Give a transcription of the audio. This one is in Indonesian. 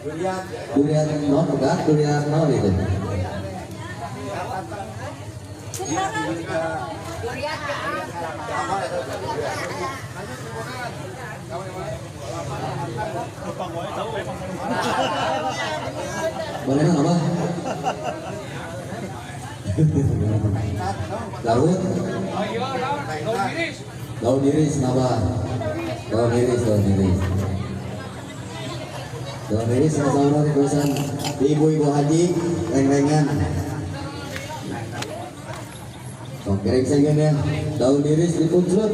durian non enggak durian non itu. Boleh apa? Daun daun iris apa? Daun iris sama di kosan ibu-ibu haji reng-rengan. Oke, kering ya. Daun iris dipuncut.